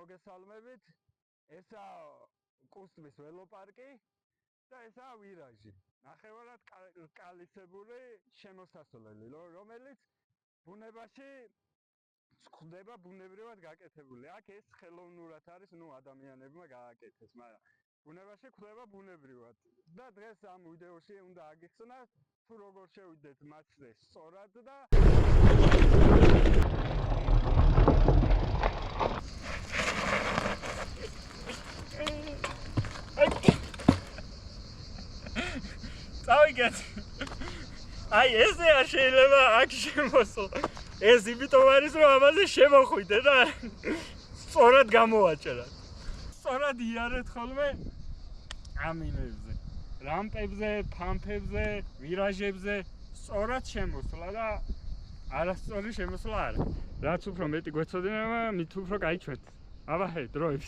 მოგესალმებით. ესა კუსტვის ველოპარკი და ესა ვირაჟი. ნახევარად კალისებული შემოსასვლელი, რომელიც ბუნებაში ხდება ბუნებრივად გაკეთებული. აქ ეს ხელოვნურად არის, ადამიანებმა გააკეთეს, მაგრამ ბუნებაში ხდება ბუნებრივად. და დღეს ამ ვიდეოში უნდა აგიხსნათ, თუ როგორ შევიდეთ მასზე სწორად და წავიგეთ. აი ესე არ შეიძლება აქ შემოსულ. ეს იმიტომ არის, რომ ამაზე შემოხვიდე და სწორად გამოვაჭერათ. სწორად იარეთ ხოლმე ამინებზე, რამპებზე, ფამფებზე, ვირაჟებზე, სწორად შემოსვლა და არასწორი შემოსვლა არა. რაც უფრო მეტი გვეცოდინება, მით უფრო კაი ჩვენთ. აბა, დროებით.